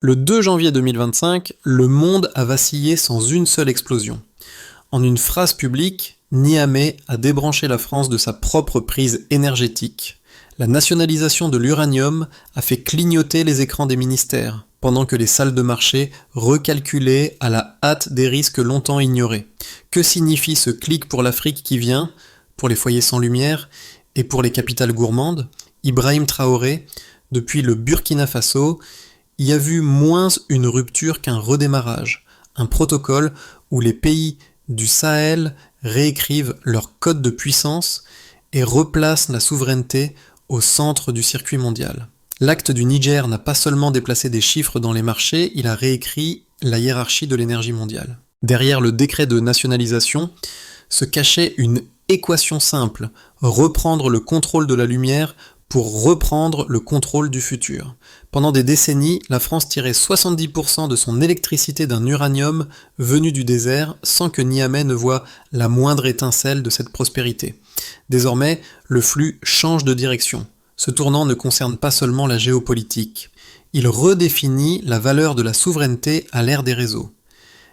Le 2 janvier 2025, le monde a vacillé sans une seule explosion. En une phrase publique, Niamey a débranché la France de sa propre prise énergétique. La nationalisation de l'uranium a fait clignoter les écrans des ministères, pendant que les salles de marché recalculaient à la hâte des risques longtemps ignorés. Que signifie ce clic pour l'Afrique qui vient, pour les foyers sans lumière et pour les capitales gourmandes? Ibrahim Traoré, depuis le Burkina Faso, y a vu moins une rupture qu'un redémarrage, un protocole où les pays du Sahel réécrivent leur code de puissance et replacent la souveraineté au centre du circuit mondial. L'acte du Niger n'a pas seulement déplacé des chiffres dans les marchés, il a réécrit la hiérarchie de l'énergie mondiale. Derrière le décret de nationalisation se cachait une équation simple, reprendre le contrôle de la lumière pour reprendre le contrôle du futur. Pendant des décennies, la France tirait 70% de son électricité d'un uranium venu du désert sans que Niamey ne voie la moindre étincelle de cette prospérité. Désormais, le flux change de direction. Ce tournant ne concerne pas seulement la géopolitique. Il redéfinit la valeur de la souveraineté à l'ère des réseaux.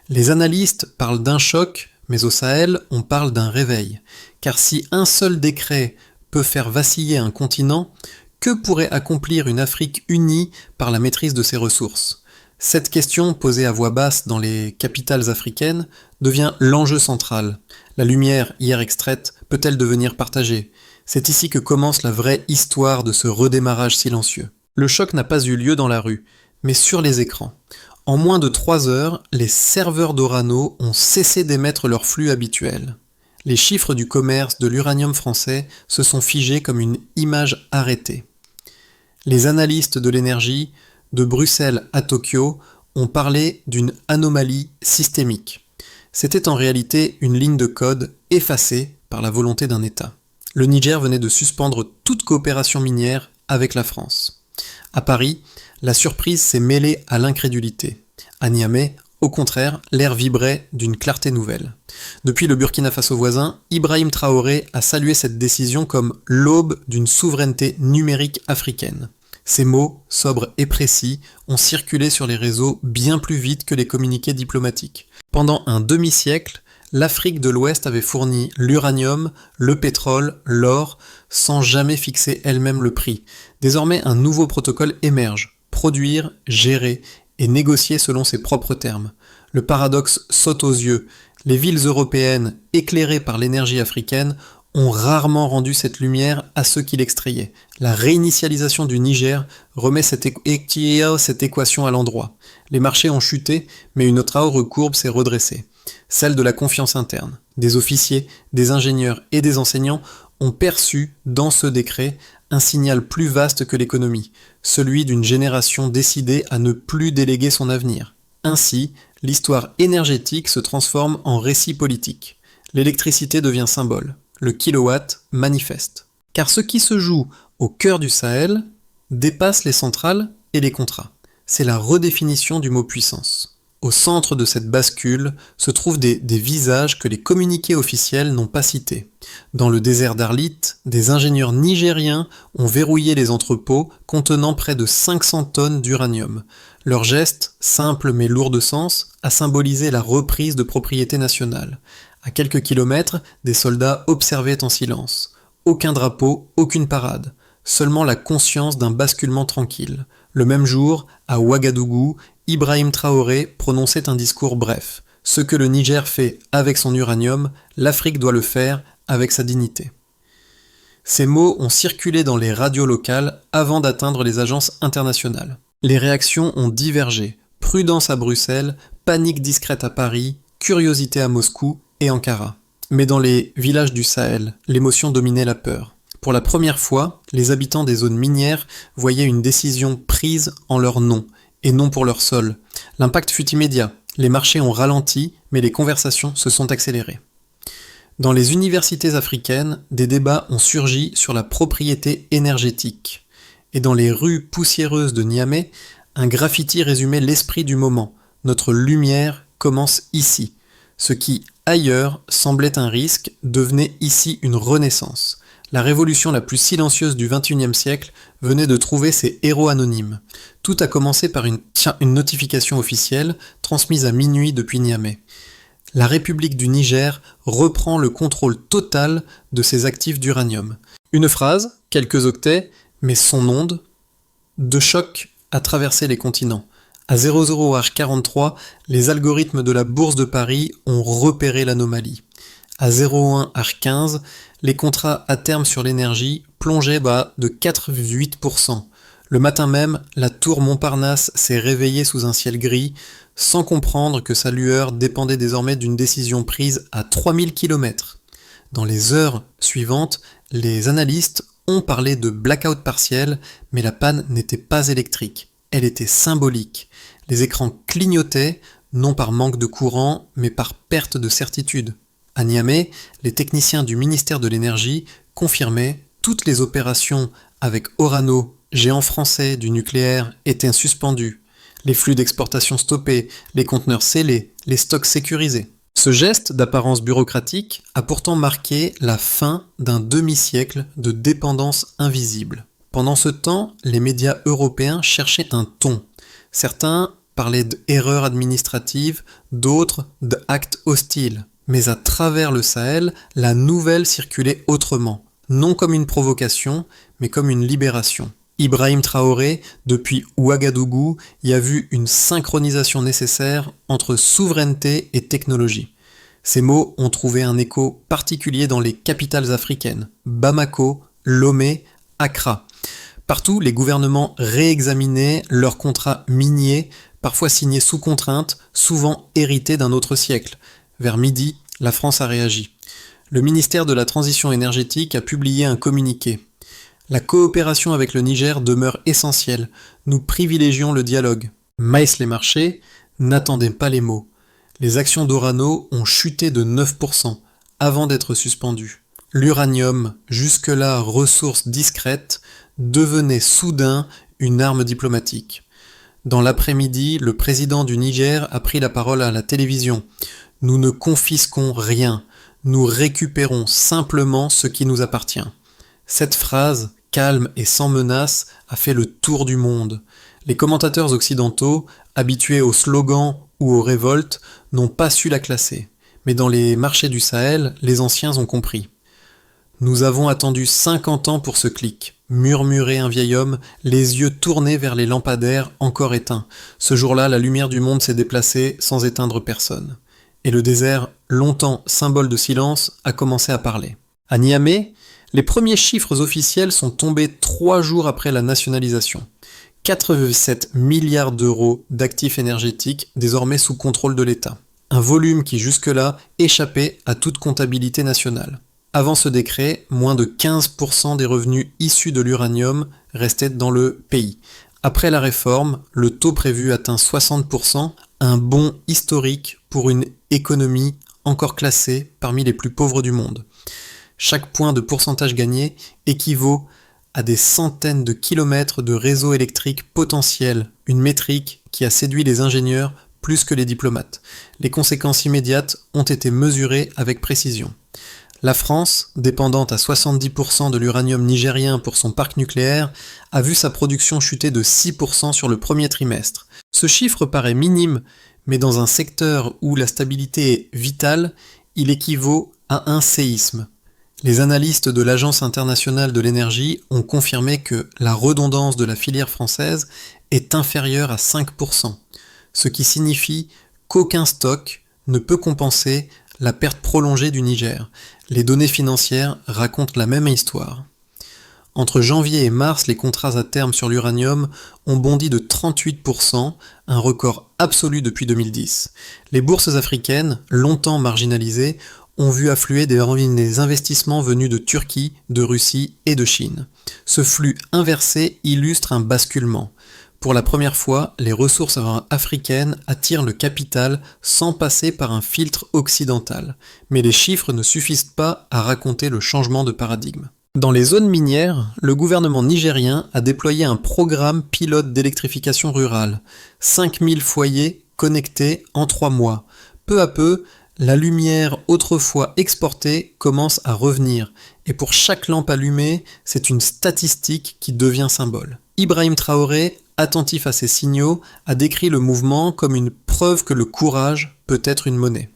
Les analystes parlent d'un choc, mais au Sahel, on parle d'un réveil. Car si un seul décret peut faire vaciller un continent, que pourrait accomplir une Afrique unie par la maîtrise de ses ressources? Cette question, posée à voix basse dans les capitales africaines, devient l'enjeu central. La lumière, hier extraite, peut-elle devenir partagée? C'est ici que commence la vraie histoire de ce redémarrage silencieux. Le choc n'a pas eu lieu dans la rue, mais sur les écrans. En moins de 3 heures, les serveurs d'Orano ont cessé d'émettre leur flux habituel. Les chiffres du commerce de l'uranium français se sont figés comme une image arrêtée. Les analystes de l'énergie, de Bruxelles à Tokyo, ont parlé d'une anomalie systémique. C'était en réalité une ligne de code effacée par la volonté d'un État. Le Niger venait de suspendre toute coopération minière avec la France. À Paris, la surprise s'est mêlée à l'incrédulité. À Niamey, au contraire, l'air vibrait d'une clarté nouvelle. Depuis le Burkina Faso voisin, Ibrahim Traoré a salué cette décision comme l'aube d'une souveraineté numérique africaine. Ces mots, sobres et précis, ont circulé sur les réseaux bien plus vite que les communiqués diplomatiques. Pendant un demi-siècle, l'Afrique de l'Ouest avait fourni l'uranium, le pétrole, l'or, sans jamais fixer elle-même le prix. Désormais, un nouveau protocole émerge. Produire, gérer et négocier selon ses propres termes. Le paradoxe saute aux yeux. Les villes européennes, éclairées par l'énergie africaine, ont rarement rendu cette lumière à ceux qui l'extrayaient. La réinitialisation du Niger remet cette équation à l'endroit. Les marchés ont chuté, mais une autre courbe s'est redressée. Celle de la confiance interne. Des officiers, des ingénieurs et des enseignants ont perçu, dans ce décret, un signal plus vaste que l'économie, celui d'une génération décidée à ne plus déléguer son avenir. Ainsi, l'histoire énergétique se transforme en récit politique. L'électricité devient symbole, le kilowatt manifeste. Car ce qui se joue au cœur du Sahel dépasse les centrales et les contrats. C'est la redéfinition du mot puissance. Au centre de cette bascule se trouvent des visages que les communiqués officiels n'ont pas cités. Dans le désert d'Arlit, des ingénieurs nigériens ont verrouillé les entrepôts contenant près de 500 tonnes d'uranium. Leur geste, simple mais lourd de sens, a symbolisé la reprise de propriété nationale. À quelques kilomètres, des soldats observaient en silence. Aucun drapeau, aucune parade. Seulement la conscience d'un basculement tranquille. Le même jour, à Ouagadougou, Ibrahim Traoré prononçait un discours bref. Ce que le Niger fait avec son uranium, l'Afrique doit le faire avec sa dignité. Ces mots ont circulé dans les radios locales avant d'atteindre les agences internationales. Les réactions ont divergé. Prudence à Bruxelles, panique discrète à Paris, curiosité à Moscou et Ankara. Mais dans les villages du Sahel, l'émotion dominait la peur. Pour la première fois, les habitants des zones minières voyaient une décision prise en leur nom, et non pour leur sol. L'impact fut immédiat. Les marchés ont ralenti, mais les conversations se sont accélérées. Dans les universités africaines, des débats ont surgi sur la propriété énergétique. Et dans les rues poussiéreuses de Niamey, un graffiti résumait l'esprit du moment. Notre lumière commence ici. Ce qui, ailleurs, semblait un risque, devenait ici une renaissance. La révolution la plus silencieuse du XXIe siècle venait de trouver ses héros anonymes. Tout a commencé par une notification officielle transmise à minuit depuis Niamey. La République du Niger reprend le contrôle total de ses actifs d'uranium. Une phrase, quelques octets, mais son onde de choc a traversé les continents. À 00h43, les algorithmes de la Bourse de Paris ont repéré l'anomalie. À 01h15, les contrats à terme sur l'énergie plongeaient bas de 4,8%. Le matin même, la tour Montparnasse s'est réveillée sous un ciel gris, sans comprendre que sa lueur dépendait désormais d'une décision prise à 3000 km. Dans les heures suivantes, les analystes ont parlé de blackout partiel, mais la panne n'était pas électrique, elle était symbolique. Les écrans clignotaient, non par manque de courant, mais par perte de certitude. À Niamey, les techniciens du ministère de l'Énergie confirmaient toutes les opérations avec Orano, géant français du nucléaire, étaient suspendues. Les flux d'exportation stoppés, les conteneurs scellés, les stocks sécurisés. Ce geste d'apparence bureaucratique a pourtant marqué la fin d'un demi-siècle de dépendance invisible. Pendant ce temps, les médias européens cherchaient un ton. Certains parlaient d'erreurs administratives, d'autres d'actes hostiles. Mais à travers le Sahel, la nouvelle circulait autrement, non comme une provocation, mais comme une libération. Ibrahim Traoré, depuis Ouagadougou, y a vu une synchronisation nécessaire entre souveraineté et technologie. Ces mots ont trouvé un écho particulier dans les capitales africaines, Bamako, Lomé, Accra. Partout, les gouvernements réexaminaient leurs contrats miniers, parfois signés sous contrainte, souvent hérités d'un autre siècle. Vers midi, la France a réagi. Le ministère de la Transition énergétique a publié un communiqué. La coopération avec le Niger demeure essentielle. Nous privilégions le dialogue. Maïs les marchés, n'attendez pas les mots. Les actions d'Orano ont chuté de 9% avant d'être suspendues. L'uranium, jusque-là ressource discrète, devenait soudain une arme diplomatique. Dans l'après-midi, le président du Niger a pris la parole à la télévision. Nous ne confisquons rien, nous récupérons simplement ce qui nous appartient. Cette phrase, calme et sans menace, a fait le tour du monde. Les commentateurs occidentaux, habitués aux slogans ou aux révoltes, n'ont pas su la classer. Mais dans les marchés du Sahel, les anciens ont compris. Nous avons attendu 50 ans pour ce clic, murmurait un vieil homme, les yeux tournés vers les lampadaires encore éteints. Ce jour-là, la lumière du monde s'est déplacée sans éteindre personne. Et le désert, longtemps symbole de silence, a commencé à parler. À Niamey, les premiers chiffres officiels sont tombés 3 jours après la nationalisation. 4,7 milliards d'euros d'actifs énergétiques désormais sous contrôle de l'État. Un volume qui jusque-là échappait à toute comptabilité nationale. Avant ce décret, moins de 15% des revenus issus de l'uranium restaient dans le pays. Après la réforme, le taux prévu atteint 60%, un bond historique pour une économie encore classée parmi les plus pauvres du monde. Chaque point de pourcentage gagné équivaut à des centaines de kilomètres de réseaux électriques potentiels, une métrique qui a séduit les ingénieurs plus que les diplomates. Les conséquences immédiates ont été mesurées avec précision. La France, dépendante à 70% de l'uranium nigérien pour son parc nucléaire, a vu sa production chuter de 6% sur le premier trimestre. Ce chiffre paraît minime, mais dans un secteur où la stabilité est vitale, il équivaut à un séisme. Les analystes de l'Agence internationale de l'énergie ont confirmé que la redondance de la filière française est inférieure à 5%, ce qui signifie qu'aucun stock ne peut compenser la perte prolongée du Niger. Les données financières racontent la même histoire. Entre janvier et mars, les contrats à terme sur l'uranium ont bondi de 38%, un record absolu depuis 2010. Les bourses africaines, longtemps marginalisées, ont vu affluer des investissements venus de Turquie, de Russie et de Chine. Ce flux inversé illustre un basculement. Pour la première fois, les ressources africaines attirent le capital sans passer par un filtre occidental. Mais les chiffres ne suffisent pas à raconter le changement de paradigme. Dans les zones minières, le gouvernement nigérien a déployé un programme pilote d'électrification rurale. 5000 foyers connectés en 3 mois. Peu à peu, la lumière autrefois exportée commence à revenir, et pour chaque lampe allumée, c'est une statistique qui devient symbole. Ibrahim Traoré, attentif à ces signaux, a décrit le mouvement comme une preuve que le courage peut être une monnaie.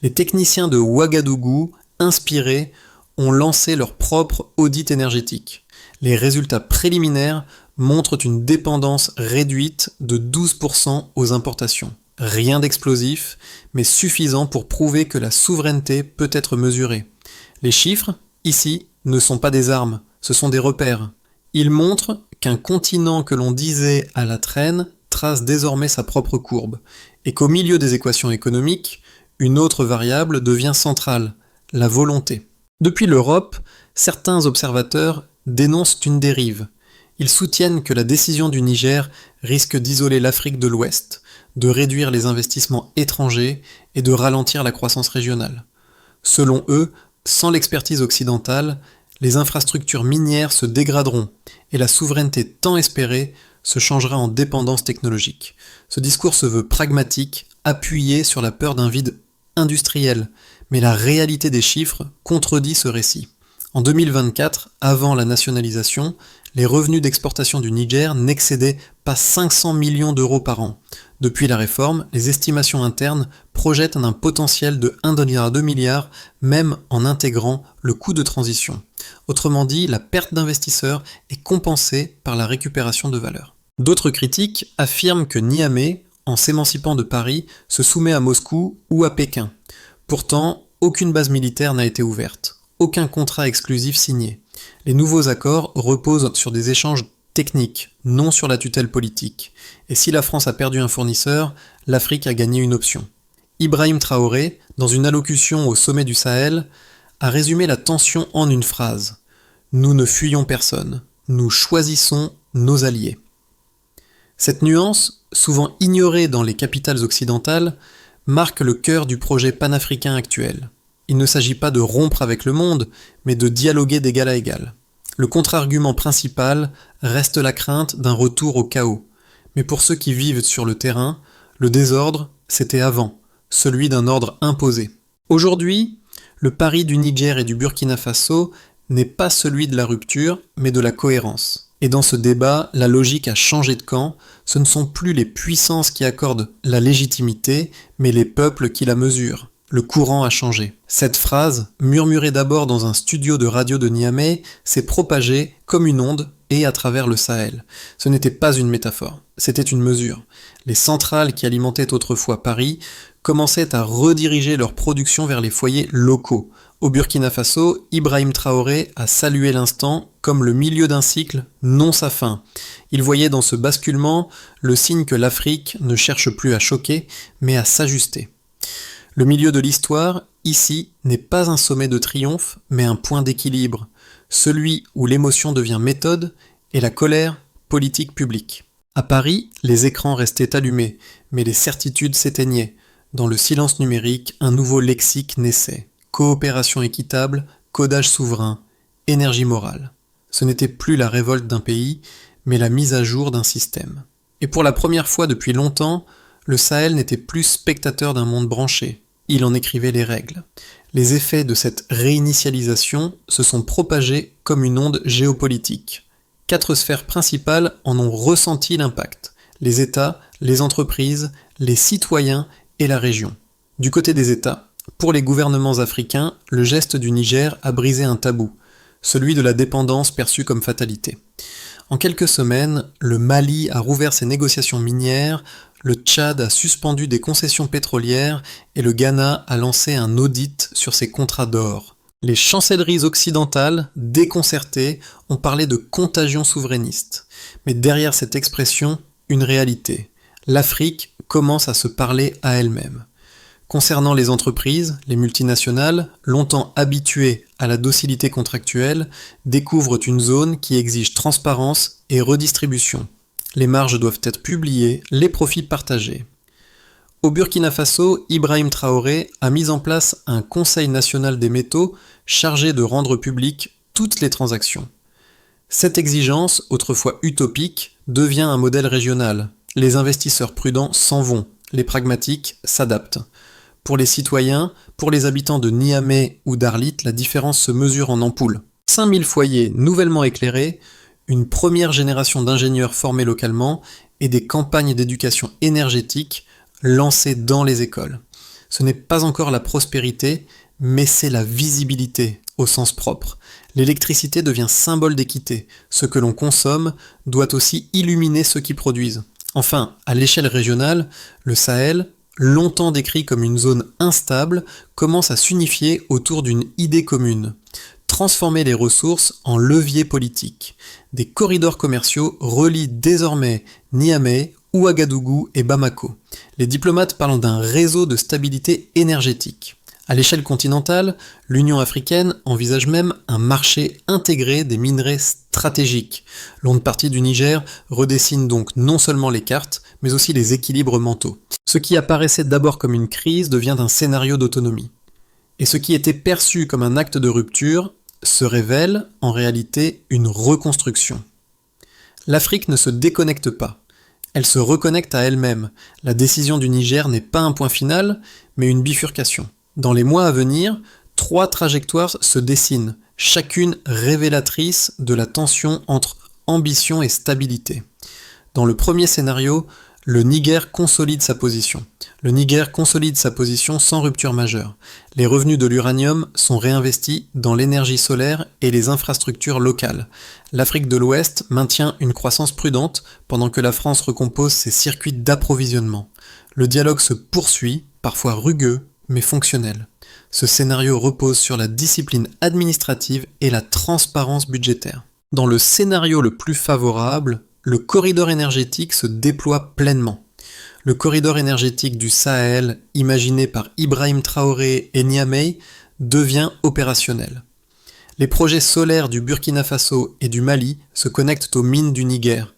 Les techniciens de Ouagadougou, inspirés, ont lancé leur propre audit énergétique. Les résultats préliminaires montrent une dépendance réduite de 12% aux importations. Rien d'explosif, mais suffisant pour prouver que la souveraineté peut être mesurée. Les chiffres, ici, ne sont pas des armes, ce sont des repères. Ils montrent qu'un continent que l'on disait à la traîne trace désormais sa propre courbe, et qu'au milieu des équations économiques, une autre variable devient centrale, la volonté. Depuis l'Europe, certains observateurs dénoncent une dérive. Ils soutiennent que la décision du Niger risque d'isoler l'Afrique de l'Ouest, de réduire les investissements étrangers et de ralentir la croissance régionale. Selon eux, sans l'expertise occidentale, les infrastructures minières se dégraderont et la souveraineté tant espérée se changera en dépendance technologique. Ce discours se veut pragmatique, appuyé sur la peur d'un vide industriel, mais la réalité des chiffres contredit ce récit. En 2024, avant la nationalisation, les revenus d'exportation du Niger n'excédaient pas 500 millions d'euros par an. Depuis la réforme, les estimations internes projettent un potentiel de 1,2 milliard, même en intégrant le coût de transition. Autrement dit, la perte d'investisseurs est compensée par la récupération de valeur. D'autres critiques affirment que Niamey, en s'émancipant de Paris, se soumet à Moscou ou à Pékin. Pourtant, aucune base militaire n'a été ouverte. Aucun contrat exclusif signé. Les nouveaux accords reposent sur des échanges techniques, non sur la tutelle politique. Et si la France a perdu un fournisseur, l'Afrique a gagné une option. Ibrahim Traoré, dans une allocution au sommet du Sahel, a résumé la tension en une phrase. Nous ne fuyons personne, nous choisissons nos alliés. Cette nuance, souvent ignorée dans les capitales occidentales, marque le cœur du projet panafricain actuel. Il ne s'agit pas de rompre avec le monde, mais de dialoguer d'égal à égal. Le contre-argument principal reste la crainte d'un retour au chaos. Mais pour ceux qui vivent sur le terrain, le désordre, c'était avant, celui d'un ordre imposé. Aujourd'hui, le pari du Niger et du Burkina Faso n'est pas celui de la rupture, mais de la cohérence. Et dans ce débat, la logique a changé de camp, ce ne sont plus les puissances qui accordent la légitimité, mais les peuples qui la mesurent. Le courant a changé. Cette phrase, murmurée d'abord dans un studio de radio de Niamey, s'est propagée comme une onde et à travers le Sahel. Ce n'était pas une métaphore, c'était une mesure. Les centrales qui alimentaient autrefois Paris commençaient à rediriger leur production vers les foyers locaux. Au Burkina Faso, Ibrahim Traoré a salué l'instant comme le milieu d'un cycle, non sa fin. Il voyait dans ce basculement le signe que l'Afrique ne cherche plus à choquer, mais à s'ajuster. Le milieu de l'histoire, ici, n'est pas un sommet de triomphe, mais un point d'équilibre, celui où l'émotion devient méthode et la colère politique publique. À Paris, les écrans restaient allumés, mais les certitudes s'éteignaient. Dans le silence numérique, un nouveau lexique naissait. Coopération équitable, codage souverain, énergie morale. Ce n'était plus la révolte d'un pays, mais la mise à jour d'un système. Et pour la première fois depuis longtemps, le Sahel n'était plus spectateur d'un monde branché. Il en écrivait les règles. Les effets de cette réinitialisation se sont propagés comme une onde géopolitique. 4 sphères principales en ont ressenti l'impact. Les États, les entreprises, les citoyens et la région. Du côté des États, pour les gouvernements africains, le geste du Niger a brisé un tabou, celui de la dépendance perçue comme fatalité. En quelques semaines, le Mali a rouvert ses négociations minières, le Tchad a suspendu des concessions pétrolières et le Ghana a lancé un audit sur ses contrats d'or. Les chancelleries occidentales, déconcertées, ont parlé de contagion souverainiste. Mais derrière cette expression, une réalité. L'Afrique commence à se parler à elle-même. Concernant les entreprises, les multinationales, longtemps habituées à la docilité contractuelle, découvrent une zone qui exige transparence et redistribution. Les marges doivent être publiées, les profits partagés. Au Burkina Faso, Ibrahim Traoré a mis en place un Conseil national des métaux chargé de rendre publiques toutes les transactions. Cette exigence, autrefois utopique, devient un modèle régional. Les investisseurs prudents s'en vont, les pragmatiques s'adaptent. Pour les citoyens, pour les habitants de Niamey ou d'Arlit, la différence se mesure en ampoules. 5000 foyers nouvellement éclairés, une première génération d'ingénieurs formés localement et des campagnes d'éducation énergétique lancées dans les écoles. Ce n'est pas encore la prospérité, mais c'est la visibilité au sens propre. L'électricité devient symbole d'équité. Ce que l'on consomme doit aussi illuminer ceux qui produisent. Enfin, à l'échelle régionale, le Sahel, longtemps décrit comme une zone instable, commence à s'unifier autour d'une idée commune. Transformer les ressources en leviers politiques. Des corridors commerciaux relient désormais Niamey, Ouagadougou et Bamako. Les diplomates parlent d'un réseau de stabilité énergétique. À l'échelle continentale, l'Union africaine envisage même un marché intégré des minerais stratégiques. L'onde partie du Niger redessine donc non seulement les cartes, mais aussi les équilibres mentaux. Ce qui apparaissait d'abord comme une crise devient un scénario d'autonomie. Et ce qui était perçu comme un acte de rupture se révèle en réalité une reconstruction. L'Afrique ne se déconnecte pas. Elle se reconnecte à elle-même. La décision du Niger n'est pas un point final, mais une bifurcation. Dans les mois à venir, 3 trajectoires se dessinent, chacune révélatrice de la tension entre ambition et stabilité. Dans le premier scénario, le Niger consolide sa position. Le Niger consolide sa position sans rupture majeure. Les revenus de l'uranium sont réinvestis dans l'énergie solaire et les infrastructures locales. L'Afrique de l'Ouest maintient une croissance prudente pendant que la France recompose ses circuits d'approvisionnement. Le dialogue se poursuit, parfois rugueux, mais fonctionnel. Ce scénario repose sur la discipline administrative et la transparence budgétaire. Dans le scénario le plus favorable, le corridor énergétique se déploie pleinement. Le corridor énergétique du Sahel, imaginé par Ibrahim Traoré et Niamey, devient opérationnel. Les projets solaires du Burkina Faso et du Mali se connectent aux mines du Niger.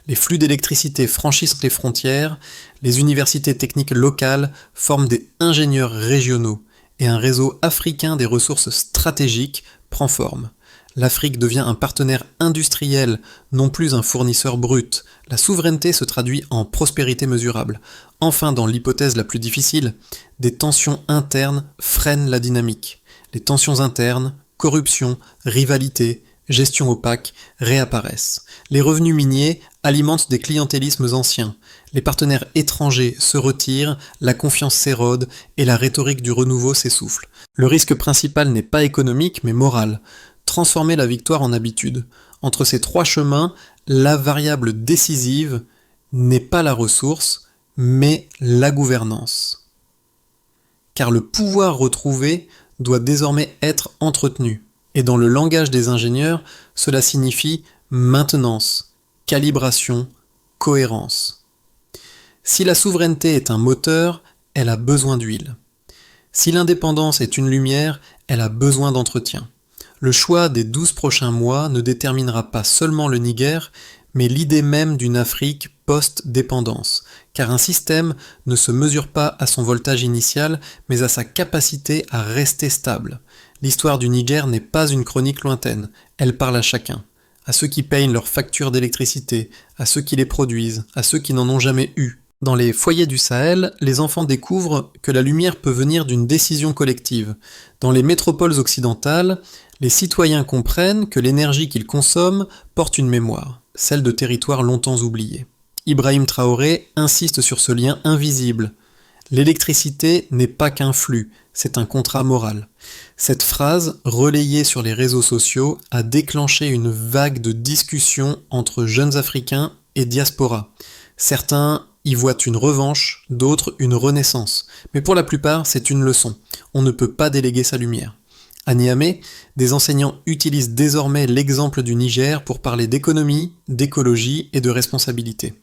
Les flux d'électricité franchissent les frontières, les universités techniques locales forment des ingénieurs régionaux et un réseau africain des ressources stratégiques prend forme. L'Afrique devient un partenaire industriel, non plus un fournisseur brut. La souveraineté se traduit en prospérité mesurable. Enfin, dans l'hypothèse la plus difficile, des tensions internes freinent la dynamique. Les tensions internes, corruption, rivalité, gestion opaque, réapparaissent. Les revenus miniers alimentent des clientélismes anciens. Les partenaires étrangers se retirent, la confiance s'érode et la rhétorique du renouveau s'essouffle. Le risque principal n'est pas économique mais moral. Transformer la victoire en habitude. Entre ces 3 chemins, la variable décisive n'est pas la ressource, mais la gouvernance. Car le pouvoir retrouvé doit désormais être entretenu. Et dans le langage des ingénieurs, cela signifie maintenance, calibration, cohérence. Si la souveraineté est un moteur, elle a besoin d'huile. Si l'indépendance est une lumière, elle a besoin d'entretien. Le choix des 12 prochains mois ne déterminera pas seulement le Niger, mais l'idée même d'une Afrique post-dépendance, car un système ne se mesure pas à son voltage initial, mais à sa capacité à rester stable. L'histoire du Niger n'est pas une chronique lointaine, elle parle à chacun, à ceux qui payent leurs factures d'électricité, à ceux qui les produisent, à ceux qui n'en ont jamais eu. Dans les foyers du Sahel, les enfants découvrent que la lumière peut venir d'une décision collective. Dans les métropoles occidentales, les citoyens comprennent que l'énergie qu'ils consomment porte une mémoire, celle de territoires longtemps oubliés. Ibrahim Traoré insiste sur ce lien invisible. L'électricité n'est pas qu'un flux, c'est un contrat moral. Cette phrase, relayée sur les réseaux sociaux, a déclenché une vague de discussions entre jeunes Africains et diaspora. Certains y voient une revanche, d'autres une renaissance. Mais pour la plupart, c'est une leçon. On ne peut pas déléguer sa lumière. À Niamey, des enseignants utilisent désormais l'exemple du Niger pour parler d'économie, d'écologie et de responsabilité.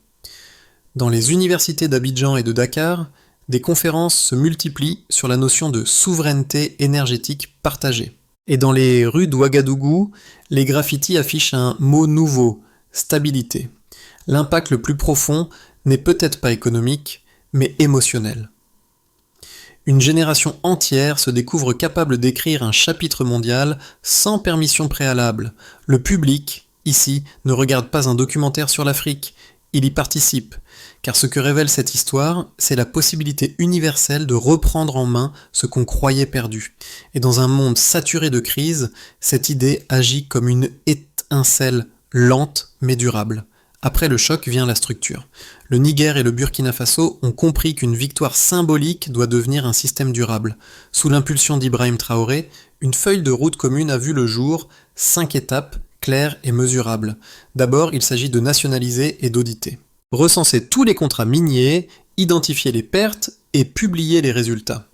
Dans les universités d'Abidjan et de Dakar, des conférences se multiplient sur la notion de souveraineté énergétique partagée. Et dans les rues d'Ouagadougou, les graffitis affichent un mot nouveau, stabilité. L'impact le plus profond n'est peut-être pas économique, mais émotionnel. Une génération entière se découvre capable d'écrire un chapitre mondial sans permission préalable. Le public, ici, ne regarde pas un documentaire sur l'Afrique, il y participe, Car ce que révèle cette histoire, c'est la possibilité universelle de reprendre en main ce qu'on croyait perdu. Et dans un monde saturé de crises, cette idée agit comme une étincelle lente mais durable. Après le choc vient la structure. Le Niger et le Burkina Faso ont compris qu'une victoire symbolique doit devenir un système durable. Sous l'impulsion d'Ibrahim Traoré, une feuille de route commune a vu le jour, 5 étapes, claires et mesurables. D'abord, il s'agit de nationaliser et d'auditer. Recenser tous les contrats miniers, identifier les pertes et publier les résultats.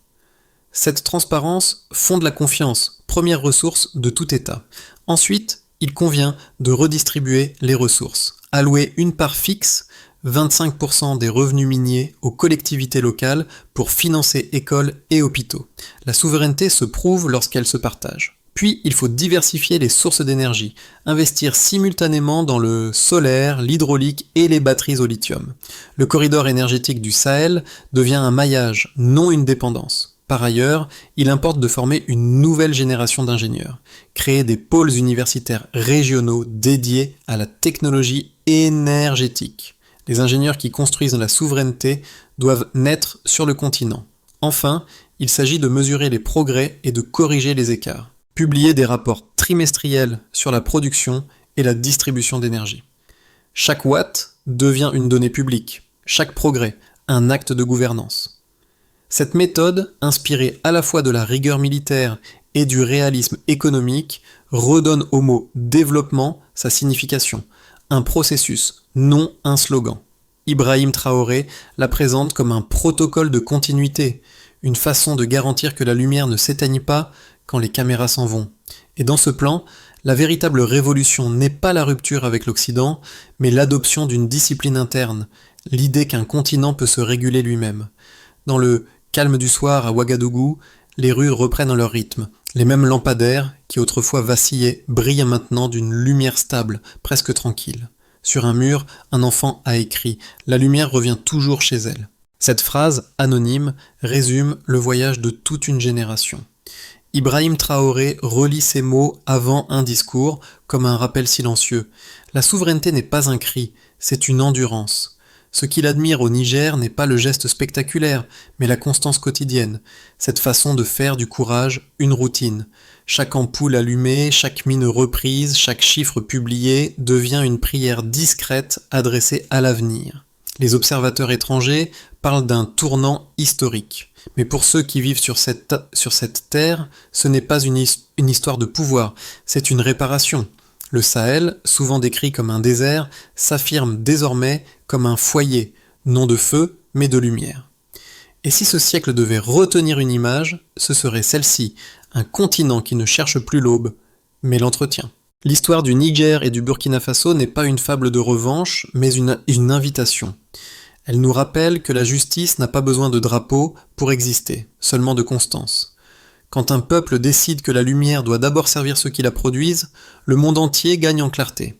Cette transparence fonde la confiance, première ressource de tout État. Ensuite, il convient de redistribuer les ressources. Allouer une part fixe, 25% des revenus miniers aux collectivités locales pour financer écoles et hôpitaux. La souveraineté se prouve lorsqu'elle se partage. Puis, il faut diversifier les sources d'énergie, investir simultanément dans le solaire, l'hydraulique et les batteries au lithium. Le corridor énergétique du Sahel devient un maillage, non une dépendance. Par ailleurs, il importe de former une nouvelle génération d'ingénieurs, créer des pôles universitaires régionaux dédiés à la technologie énergétique. Les ingénieurs qui construisent la souveraineté doivent naître sur le continent. Enfin, il s'agit de mesurer les progrès et de corriger les écarts. Publier des rapports trimestriels sur la production et la distribution d'énergie. Chaque watt devient une donnée publique, chaque progrès, un acte de gouvernance. Cette méthode, inspirée à la fois de la rigueur militaire et du réalisme économique, redonne au mot développement sa signification, un processus, non un slogan. Ibrahim Traoré la présente comme un protocole de continuité, une façon de garantir que la lumière ne s'éteigne pas quand les caméras s'en vont. Et dans ce plan, la véritable révolution n'est pas la rupture avec l'Occident, mais l'adoption d'une discipline interne, l'idée qu'un continent peut se réguler lui-même. Dans le calme du soir à Ouagadougou, les rues reprennent leur rythme. Les mêmes lampadaires, qui autrefois vacillaient, brillent maintenant d'une lumière stable, presque tranquille. Sur un mur, un enfant a écrit « La lumière revient toujours chez elle ». Cette phrase, anonyme, résume le voyage de toute une génération. Ibrahim Traoré relit ces mots avant un discours, comme un rappel silencieux. La souveraineté n'est pas un cri, c'est une endurance. Ce qu'il admire au Niger n'est pas le geste spectaculaire, mais la constance quotidienne, cette façon de faire du courage une routine. Chaque ampoule allumée, chaque mine reprise, chaque chiffre publié devient une prière discrète adressée à l'avenir. Les observateurs étrangers parlent d'un tournant historique. Mais pour ceux qui vivent sur cette terre, ce n'est pas une histoire de pouvoir, c'est une réparation. Le Sahel, souvent décrit comme un désert, s'affirme désormais comme un foyer, non de feu, mais de lumière. Et si ce siècle devait retenir une image, ce serait celle-ci, un continent qui ne cherche plus l'aube, mais l'entretient. L'histoire du Niger et du Burkina Faso n'est pas une fable de revanche, mais une invitation. Elle nous rappelle que la justice n'a pas besoin de drapeau pour exister, seulement de constance. Quand un peuple décide que la lumière doit d'abord servir ceux qui la produisent, le monde entier gagne en clarté.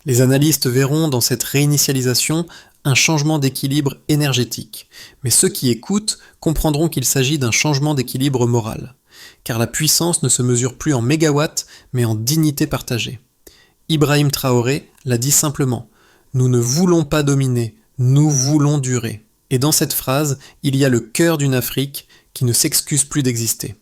Les analystes verront dans cette réinitialisation un changement d'équilibre énergétique, mais ceux qui écoutent comprendront qu'il s'agit d'un changement d'équilibre moral, car la puissance ne se mesure plus en mégawatts, mais en dignité partagée. Ibrahim Traoré l'a dit simplement « Nous ne voulons pas dominer, nous voulons durer ». Et dans cette phrase, il y a le cœur d'une Afrique qui ne s'excuse plus d'exister.